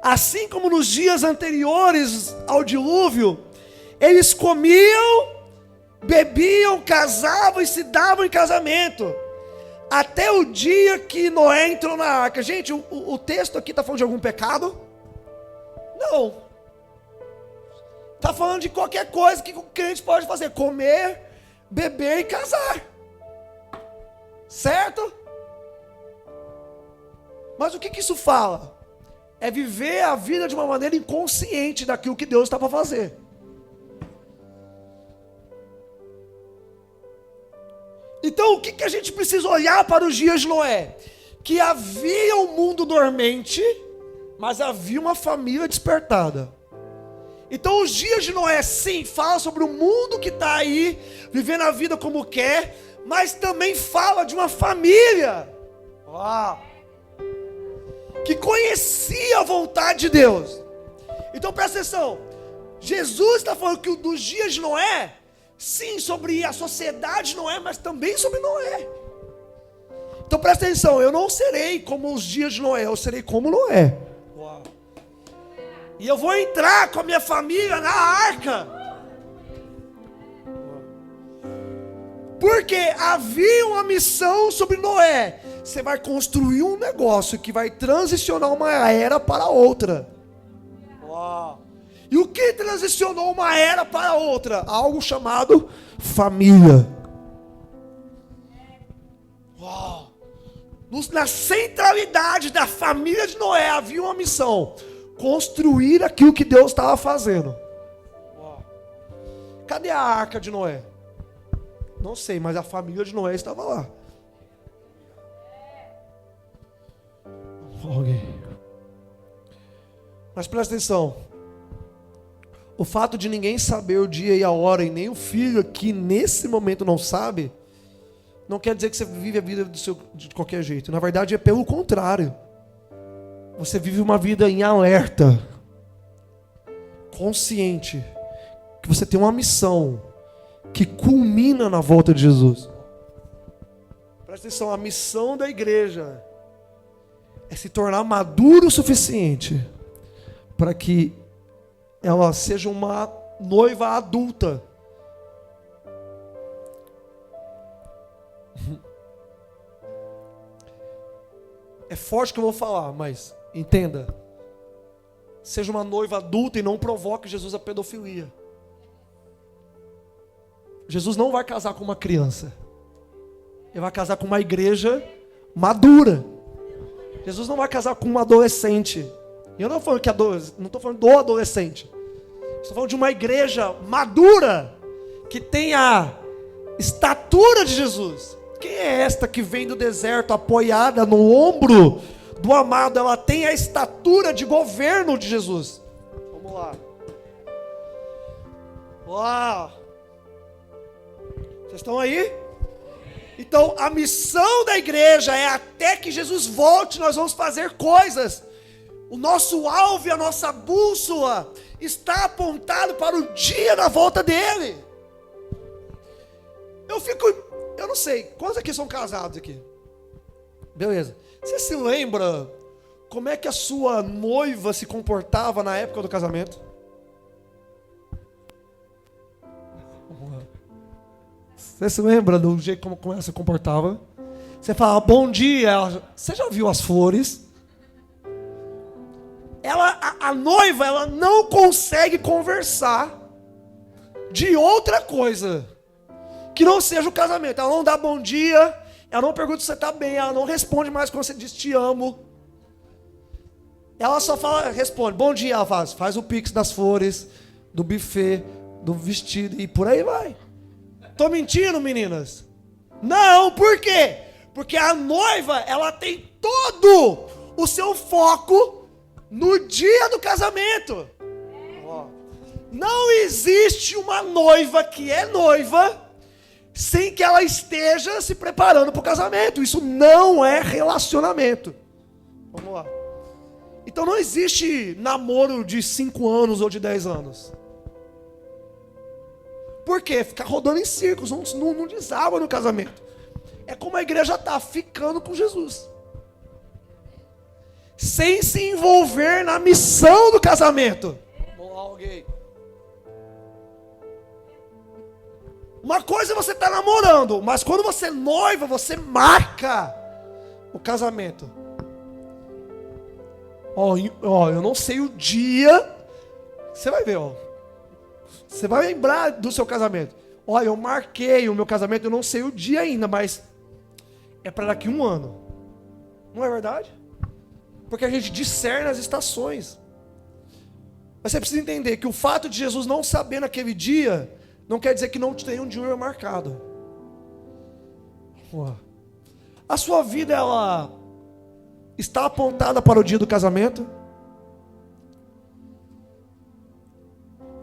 assim como nos dias anteriores ao dilúvio, eles comiam, bebiam, casavam e se davam em casamento, até o dia que Noé entrou na arca. Gente, o texto aqui está falando de algum pecado? Não. Está falando de qualquer coisa que o crente pode fazer: comer, beber e casar. Certo? Mas o que isso fala? É viver a vida de uma maneira inconsciente daquilo que Deus está para fazer. Então o que a gente precisa olhar para os dias de Noé? Que havia um mundo dormente, mas havia uma família despertada. Então os dias de Noé, sim, fala sobre o mundo que está aí, vivendo a vida como quer, mas também fala de uma família que conhecia a vontade de Deus. Então presta atenção, Jesus está falando que dos dias de Noé, sim, sobre a sociedade de Noé, mas também sobre Noé. Então presta atenção, eu não serei como os dias de Noé, eu serei como Noé. E eu vou entrar com a minha família na arca. Porque havia uma missão sobre Noé. Você vai construir um negócio que vai transicionar uma era para outra. E o que transicionou uma era para outra? Algo chamado família. Na centralidade da família de Noé havia uma missão: construir aquilo que Deus estava fazendo. Cadê a arca de Noé? Não sei, mas a família de Noé estava lá. Mas presta atenção. O fato de ninguém saber o dia e a hora, e nem o filho que nesse momento não sabe, não quer dizer que você vive a vida de qualquer jeito. Na verdade é pelo contrário. Você vive uma vida em alerta, consciente, que você tem uma missão que culmina na volta de Jesus. Presta atenção, a missão da igreja é se tornar maduro o suficiente para que ela seja uma noiva adulta. É forte que eu vou falar, mas entenda. Seja uma noiva adulta e não provoque Jesus a pedofilia. Jesus não vai casar com uma criança. Ele vai casar com uma igreja madura. Jesus não vai casar com um adolescente. E eu não estou falando do adolescente. Estou falando de uma igreja madura, que tem a estatura de Jesus. Quem é esta que vem do deserto apoiada no ombro do amado? Ela tem a estatura de governo de Jesus. Vamos lá. Uau! Vocês estão aí? Então a missão da igreja é: até que Jesus volte, nós vamos fazer coisas. O nosso alvo e a nossa bússola está apontado para o dia da volta dele. Eu não sei, quantos aqui são casados aqui? Beleza. Você se lembra como é que a sua noiva se comportava na época do casamento? Você se lembra do jeito como ela se comportava? Você fala, bom dia. Você já viu as flores? A noiva, ela não consegue conversar de outra coisa que não seja o casamento. Ela não dá bom dia, ela não pergunta se você está bem, ela não responde mais quando você diz te amo. Ela só responde, bom dia, ela faz o pix das flores, do buffet, do vestido e por aí vai. Tô mentindo, meninas? Não, por quê? Porque a noiva, ela tem todo o seu foco no dia do casamento. Não existe uma noiva que é noiva sem que ela esteja se preparando para o casamento. Isso não é relacionamento. Vamos lá. Então não existe namoro de 5 anos ou de 10 anos. Por quê? Ficar rodando em círculos, não desaba no casamento. É como a igreja está ficando com Jesus. Sem se envolver na missão do casamento. Alguém. Uma coisa é você estar namorando, mas quando você noiva, você marca o casamento. Eu não sei o dia. Você vai ver, Você vai lembrar do seu casamento. Eu marquei o meu casamento, eu não sei o dia ainda, mas é para daqui 1 ano. Não é verdade? Porque a gente discerne as estações. Mas você precisa entender que o fato de Jesus não saber naquele dia, não quer dizer que não tenha um dia marcado. A sua vida, ela está apontada para o dia do casamento?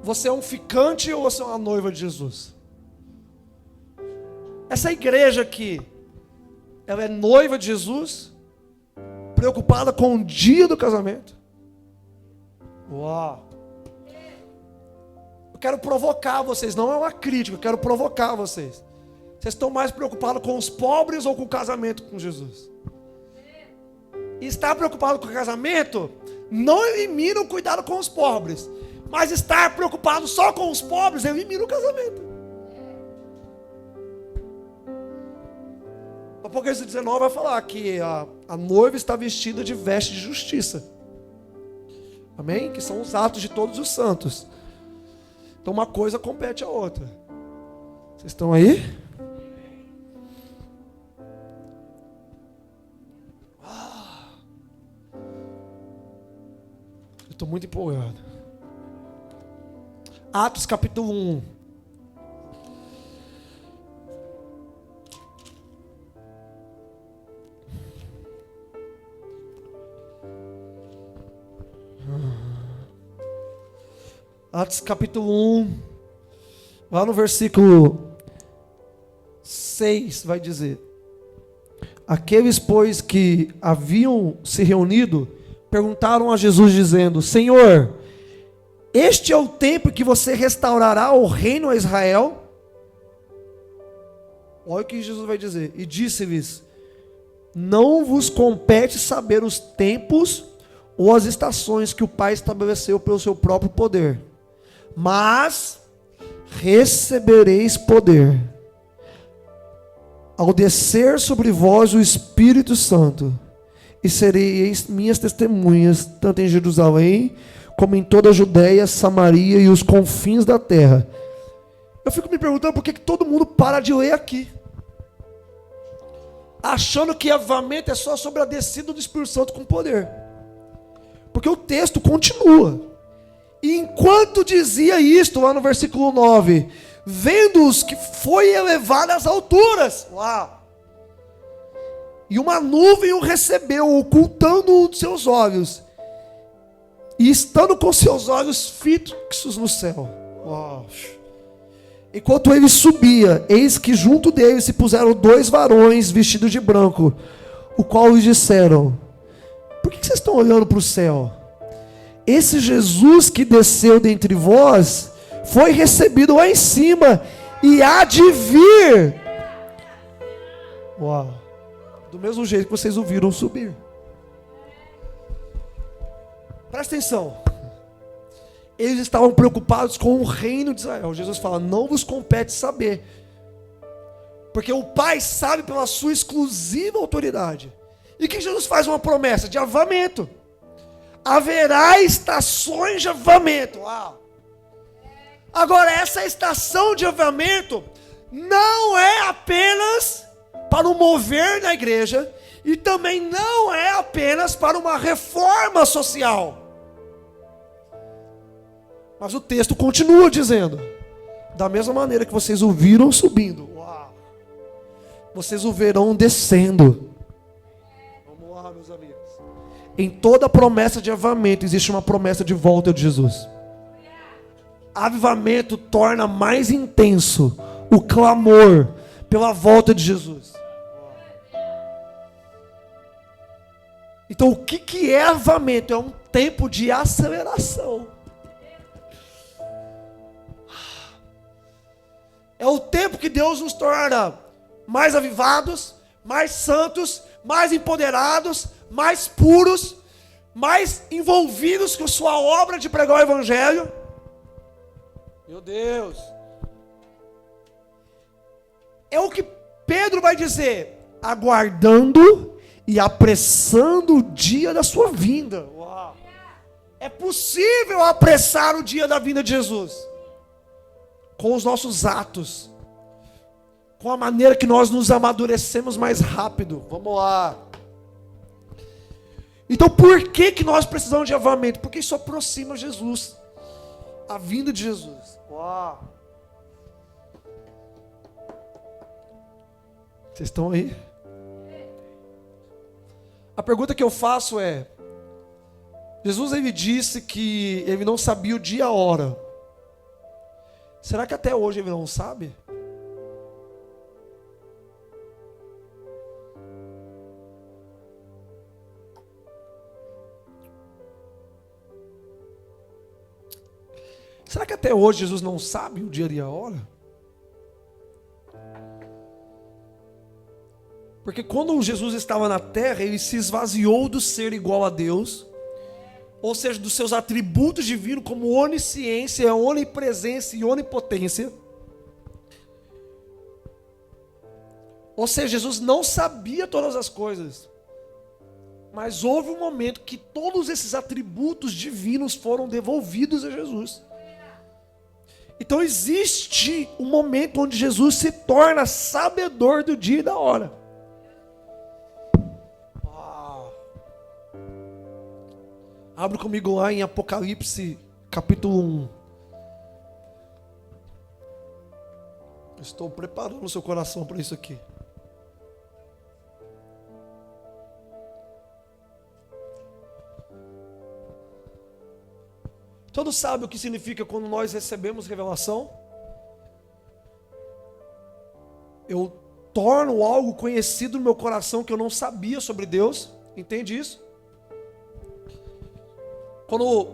Você é um ficante ou você é uma noiva de Jesus? Essa igreja aqui, ela é noiva de Jesus, preocupada com o dia do casamento? Uau! Eu quero provocar vocês, não é uma crítica, eu quero provocar vocês. Vocês estão mais preocupados com os pobres ou com o casamento com Jesus? E estar preocupado com o casamento não elimina o cuidado com os pobres. Mas estar preocupado só com os pobres elimina o casamento. Apocalipse 19 vai falar que a noiva está vestida de veste de justiça. Amém? Que são os atos de todos os santos. Então uma coisa compete à outra. Vocês estão aí? Eu estou muito empolgado. Atos capítulo 1. Atos capítulo 1, lá no versículo 6 vai dizer: aqueles, pois, que haviam se reunido, perguntaram a Jesus dizendo: Senhor, este é o tempo que você restaurará o reino a Israel? Olha o que Jesus vai dizer. E disse-lhes: não vos compete saber os tempos ou as estações que o Pai estabeleceu pelo seu próprio poder, mas recebereis poder ao descer sobre vós o Espírito Santo, e sereis minhas testemunhas, tanto em Jerusalém, como em toda a Judéia, Samaria e os confins da terra. Eu fico me perguntando por que todo mundo para de ler aqui, achando que avivamento é só sobre a descida do Espírito Santo com poder. Porque o texto continua. E enquanto dizia isto, lá no versículo 9, vendo-os que foi elevado às alturas. Uau! E uma nuvem o recebeu, ocultando os seus olhos. E estando com seus olhos fixos no céu. Uau! Enquanto ele subia, eis que junto dele se puseram 2 varões vestidos de branco, o qual lhes disseram: por que vocês estão olhando para o céu? Esse Jesus que desceu dentre vós foi recebido lá em cima e há de vir. Uau! Do mesmo jeito que vocês o viram subir. Presta atenção. Eles estavam preocupados com o reino de Israel. Jesus fala: não vos compete saber, porque o Pai sabe pela sua exclusiva autoridade. E que Jesus faz uma promessa de avivamento. Haverá estações de avivamento. Uau. Agora, essa estação de avivamento não é apenas para o mover na igreja e também não é apenas para uma reforma social. Mas o texto continua dizendo: da mesma maneira que vocês o viram subindo, vocês o verão descendo. Vamos lá, meus amigos. Em toda promessa de avivamento existe uma promessa de volta de Jesus. Avivamento torna mais intenso o clamor pela volta de Jesus. Então, o que é avivamento? É um tempo de aceleração. É o tempo que Deus nos torna mais avivados, mais santos, mais empoderados, mais puros, mais envolvidos com sua obra de pregar o Evangelho. Meu Deus! É o que Pedro vai dizer: aguardando e apressando o dia da sua vinda. Uau. É possível apressar o dia da vinda de Jesus com os nossos atos, com a maneira que nós nos amadurecemos mais rápido. Vamos lá. Então por que nós precisamos de avivamento? Porque isso aproxima Jesus, a vinda de Jesus. Uau. Vocês estão aí? A pergunta que eu faço é: Jesus, ele disse que ele não sabia o dia e a hora. Será que até hoje ele não sabe? Será que até hoje Jesus não sabe o dia e a hora? Porque quando Jesus estava na terra, ele se esvaziou do ser igual a Deus, ou seja, dos seus atributos divinos como onisciência, onipresença e onipotência. Ou seja, Jesus não sabia todas as coisas, mas houve um momento que todos esses atributos divinos foram devolvidos a Jesus. Então existe um momento onde Jesus se torna sabedor do dia e da hora. Abre comigo lá em Apocalipse, capítulo 1. Estou preparando o seu coração para isso aqui. Todos sabem o que significa quando nós recebemos revelação? Eu torno algo conhecido no meu coração que eu não sabia sobre Deus. Entende isso? Quando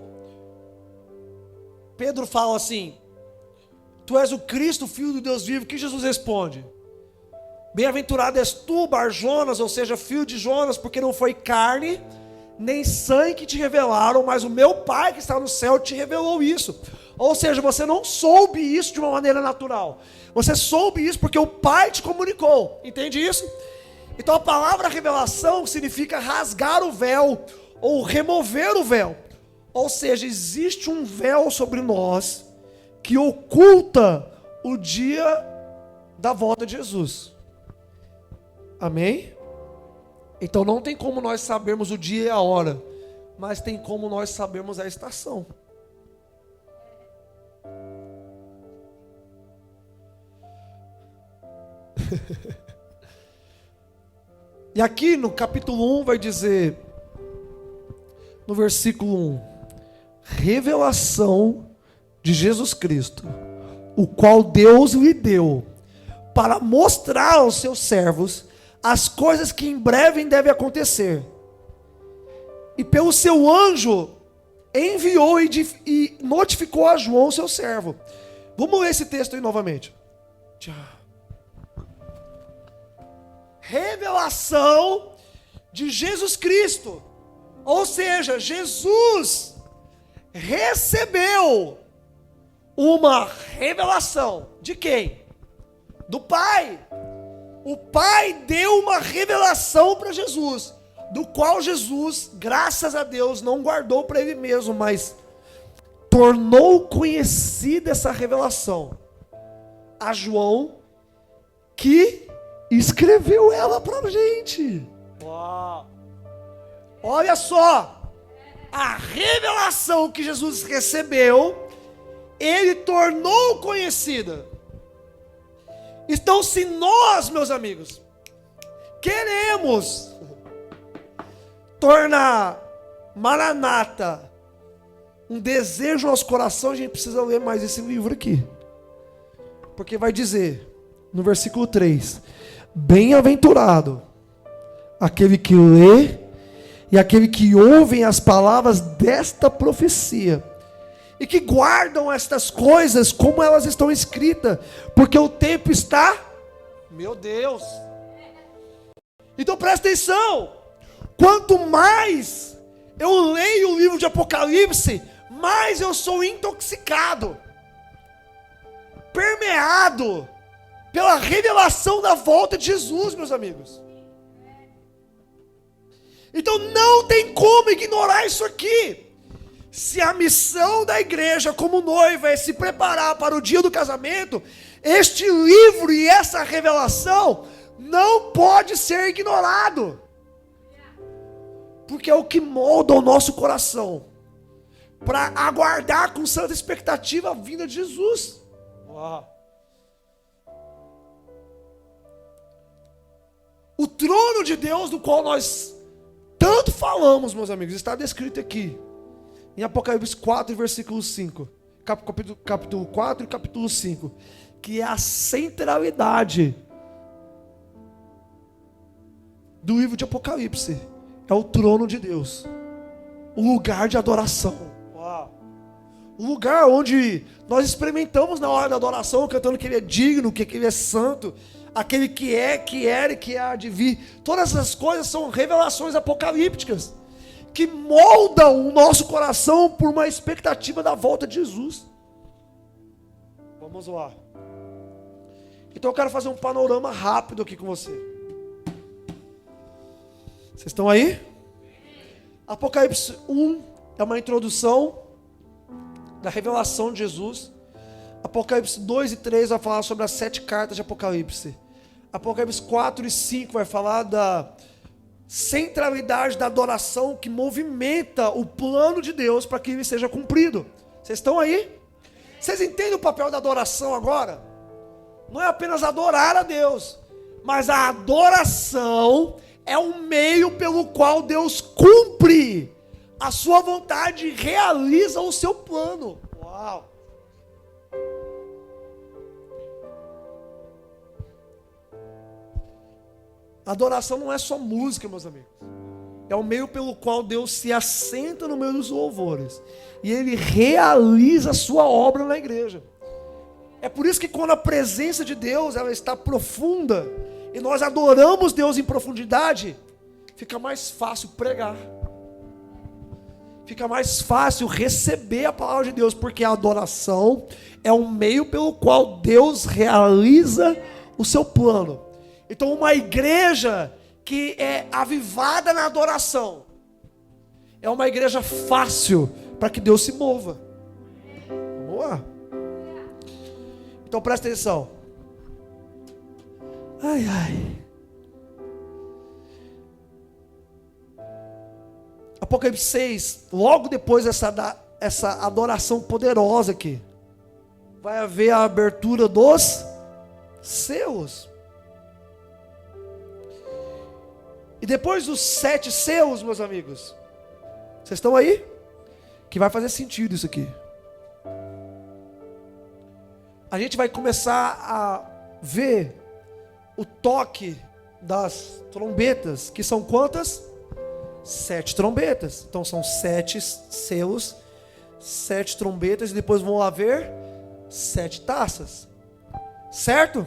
Pedro fala assim: tu és o Cristo, filho do Deus vivo, o que Jesus responde? Bem-aventurado és tu, Bar-Jonas, ou seja, filho de Jonas, porque não foi carne nem sangue que te revelaram, mas o meu Pai que está no céu te revelou isso. Ou seja, você não soube isso de uma maneira natural. Você soube isso porque o Pai te comunicou. Entende isso? Então a palavra revelação significa rasgar o véu ou remover o véu. Ou seja, existe um véu sobre nós que oculta o dia da volta de Jesus. Amém? Então não tem como nós sabermos o dia e a hora, mas tem como nós sabermos a estação. E aqui no capítulo 1 vai dizer, no versículo 1, revelação de Jesus Cristo, o qual Deus lhe deu para mostrar aos seus servos as coisas que em breve devem acontecer. E pelo seu anjo enviou e notificou a João, seu servo. Vamos ler esse texto aí novamente. Revelação de Jesus Cristo. Ou seja, Jesus recebeu uma revelação de quem? Do Pai. O Pai deu uma revelação para Jesus, do qual Jesus, graças a Deus, não guardou para ele mesmo, mas tornou conhecida essa revelação a João que escreveu ela pra gente. Uau. Olha só, a revelação que Jesus recebeu, ele tornou conhecida. Então, se nós, meus amigos, queremos tornar Maranata um desejo no nosso coração, a gente precisa ler mais esse livro aqui. Porque vai dizer, no versículo 3, bem-aventurado aquele que lê e aquele que ouve as palavras desta profecia e que guardam estas coisas como elas estão escritas, porque o tempo está... Meu Deus! Então presta atenção, quanto mais eu leio o livro de Apocalipse, mais eu sou intoxicado, permeado pela revelação da volta de Jesus, meus amigos. Então não tem como ignorar isso aqui. Se a missão da igreja como noiva é se preparar para o dia do casamento, este livro e essa revelação não pode ser ignorado. Porque é o que molda o nosso coração para aguardar com santa expectativa a vinda de Jesus. Uau. O trono de Deus, do qual nós tanto falamos, meus amigos, está descrito aqui em Apocalipse 4, versículo 5. Capítulo 4 e capítulo 5. Que é a centralidade do livro de Apocalipse. É o trono de Deus. O lugar de adoração. Uau. O lugar onde nós experimentamos na hora da adoração, cantando que Ele é digno, que Ele é santo, aquele que é, que era e que há de vir. Todas essas coisas são revelações apocalípticas que moldam o nosso coração por uma expectativa da volta de Jesus. Vamos lá. Então eu quero fazer um panorama rápido aqui com você. Vocês estão aí? Apocalipse 1 é uma introdução da revelação de Jesus. Apocalipse 2 e 3 vai falar sobre as 7 cartas de Apocalipse. Apocalipse 4 e 5 vai falar da centralidade da adoração que movimenta o plano de Deus para que ele seja cumprido. Vocês estão aí? Vocês entendem o papel da adoração agora? Não é apenas adorar a Deus, mas a adoração é o meio pelo qual Deus cumpre a sua vontade e realiza o seu plano. Uau! Adoração não é só música, meus amigos. É o meio pelo qual Deus se assenta no meio dos louvores. E Ele realiza a sua obra na igreja. É por isso que quando a presença de Deus ela está profunda, e nós adoramos Deus em profundidade, fica mais fácil pregar. Fica mais fácil receber a palavra de Deus, porque a adoração é um meio pelo qual Deus realiza o seu plano. Então uma igreja que é avivada na adoração é uma igreja fácil para que Deus se mova. Vamos lá. Então presta atenção. Ai, ai. Apocalipse 6, logo depois essa adoração poderosa aqui, vai haver a abertura dos selos. E depois dos 7 selos, meus amigos, vocês estão aí? Que vai fazer sentido isso aqui. A gente vai começar a ver o toque das trombetas, que são quantas? 7 trombetas. Então são 7 selos, 7 trombetas, e depois vão haver 7 taças. Certo?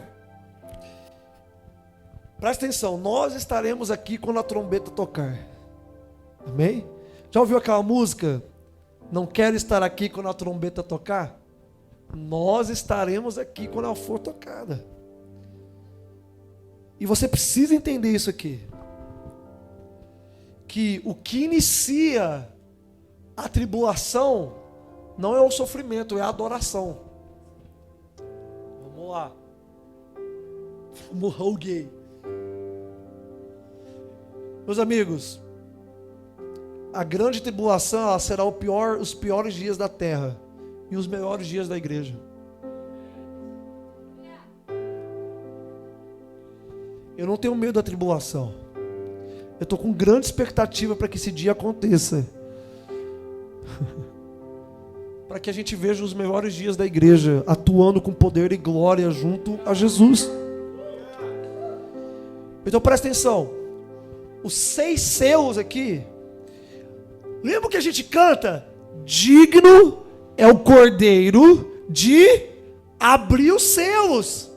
Presta atenção, nós estaremos aqui quando a trombeta tocar. Amém? Já ouviu aquela música? Não quero estar aqui quando a trombeta tocar? Nós estaremos aqui quando ela for tocada. E você precisa entender isso aqui. Que o que inicia a tribulação não é o sofrimento, é a adoração. Vamos lá. Morrão gay. Meus amigos, a grande tribulação ela será os piores dias da terra e os melhores dias da igreja. Eu não tenho medo da tribulação. Eu estou com grande expectativa para que esse dia aconteça. Para que a gente veja os melhores dias da igreja atuando com poder e glória junto a Jesus. Então presta atenção. Os 6 selos aqui. Lembra que a gente canta? Digno é o Cordeiro de abrir os selos.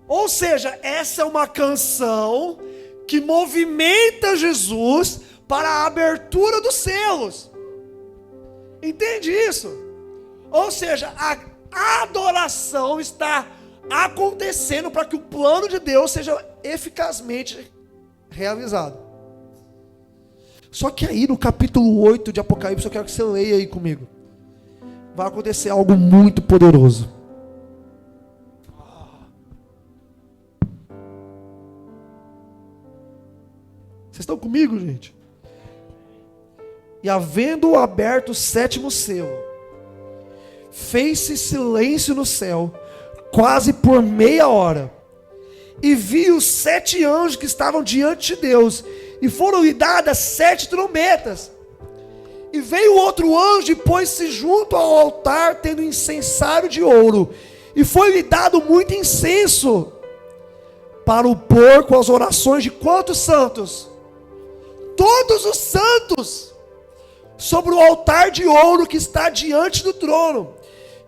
Ou seja, essa é uma canção que movimenta Jesus para a abertura dos selos. Entende isso? Ou seja, a adoração está acontecendo para que o plano de Deus seja eficazmente realizado. Só que aí no capítulo 8 de Apocalipse, eu quero que você leia aí comigo. Vai acontecer algo muito poderoso. Vocês estão comigo, gente? E havendo aberto o 7º selo, fez-se silêncio no céu, quase por meia hora. E vi os 7 anjos que estavam diante de Deus, e foram-lhe dadas 7 trombetas. E veio outro anjo e pôs-se junto ao altar, tendo incensário de ouro, e foi-lhe dado muito incenso, para o pôr com as orações de quantos santos? Todos os santos, sobre o altar de ouro que está diante do trono.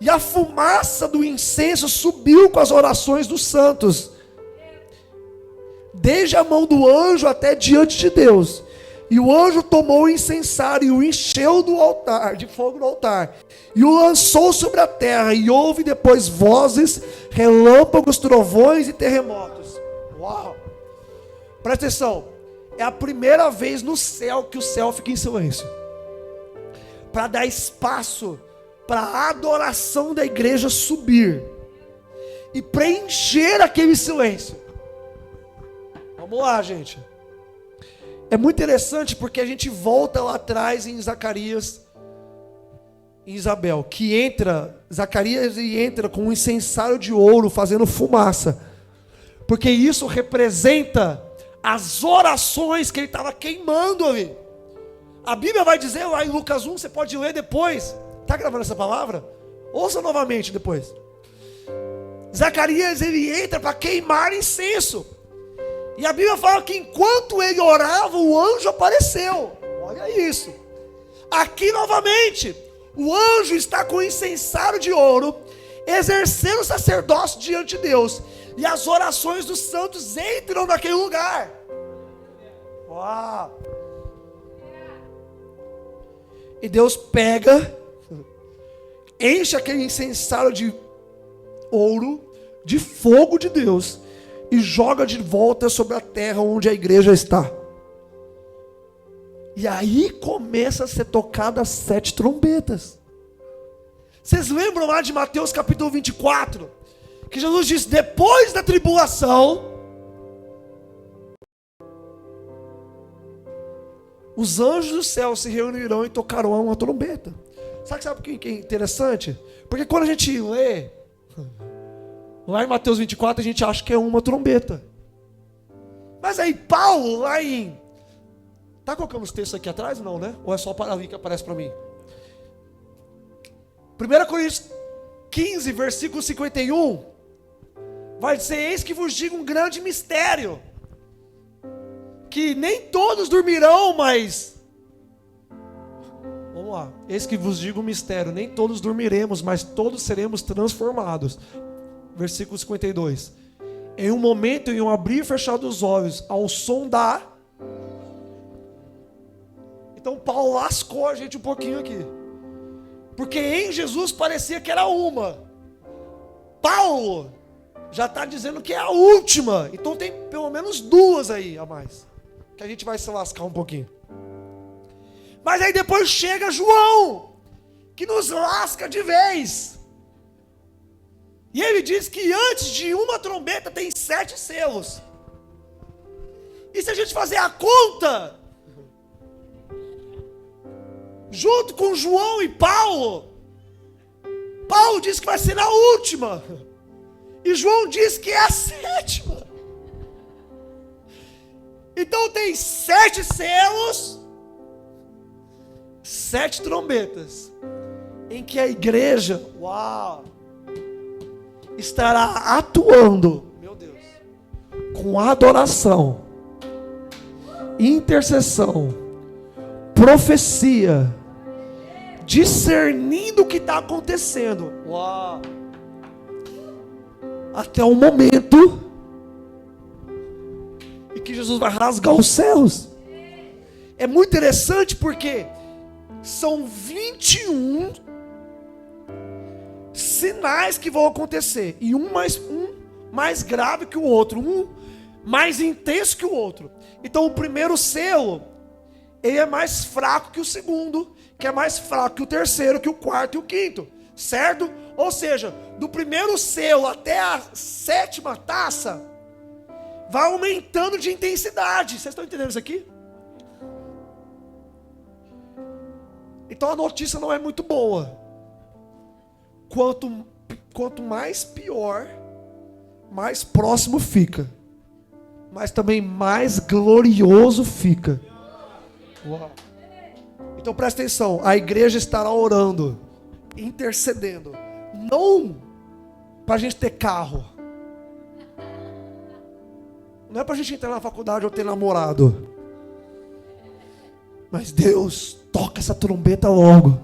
E a fumaça do incenso subiu com as orações dos santos, desde a mão do anjo até diante de Deus. E o anjo tomou o incensário e o encheu do altar, de fogo do altar, e o lançou sobre a terra, e houve depois vozes, relâmpagos, trovões e terremotos. Uau! Presta atenção, é a primeira vez no céu que o céu fica em silêncio, para dar espaço para a adoração da igreja subir e preencher aquele silêncio. Vamos lá, gente. É muito interessante porque a gente volta lá atrás em Zacarias e Isabel, que Zacarias entra com um incensário de ouro fazendo fumaça, porque isso representa as orações que ele estava queimando ali. A Bíblia vai dizer lá em Lucas 1, você pode ler depois. Está gravando essa palavra? Ouça novamente depois. Zacarias, ele entra para queimar incenso. E a Bíblia fala que enquanto ele orava, o anjo apareceu. Olha isso. Aqui novamente, o anjo está com o incensário de ouro, exercendo o sacerdócio diante de Deus. E as orações dos santos entram naquele lugar. Uau! E Deus pega, enche aquele incensário de ouro, de fogo de Deus, e joga de volta sobre a terra onde a igreja está. E aí começa a ser tocadas 7 trombetas. Vocês lembram lá de Mateus capítulo 24? Que Jesus disse, depois da tribulação, os anjos do céu se reunirão e tocarão uma trombeta. Sabe o que é interessante? Porque quando a gente lê lá em Mateus 24, a gente acha que é uma trombeta. Mas aí Paulo, lá em... Tá colocando os textos aqui atrás? Não, né? Ou é só para ali que aparece para mim? 1 Coríntios 15, versículo 51, vai dizer, eis que vos digo um grande mistério, que nem todos dormirão, mas... Vamos lá. Eis que vos digo um mistério, nem todos dormiremos, mas todos seremos transformados. Versículo 52. Em um momento, em um abrir e fechar dos olhos, ao som da... Então Paulo lascou a gente um pouquinho aqui. Porque em Jesus parecia que era uma. Paulo já está dizendo que é a última. Então tem pelo menos 2 aí a mais, que a gente vai se lascar um pouquinho. Mas aí depois chega João, que nos lasca de vez. E ele diz que antes de uma trombeta tem 7 selos. E se a gente fazer a conta, junto com João e Paulo, Paulo diz que vai ser na última, e João diz que é a 7ª. Então tem 7 selos, 7 trombetas, em que a igreja, estará atuando, meu Deus, com adoração, intercessão, profecia, discernindo o que está acontecendo, até o momento em que Jesus vai rasgar os céus. É muito interessante porque são 21 sinais que vão acontecer, e um mais grave que o outro, um mais intenso que o outro. Então o primeiro selo, ele é mais fraco que o segundo, que é mais fraco que o terceiro, que o quarto e o quinto, certo? Ou seja, do primeiro selo até a 7ª taça, vai aumentando de intensidade. Vocês estão entendendo isso aqui? Então a notícia não é muito boa. Quanto mais pior, mais próximo fica, mas também mais glorioso fica. Então presta atenção, a igreja estará orando, intercedendo, não para a gente ter carro, não é para a gente entrar na faculdade ou ter namorado, mas Deus, toca essa trombeta logo.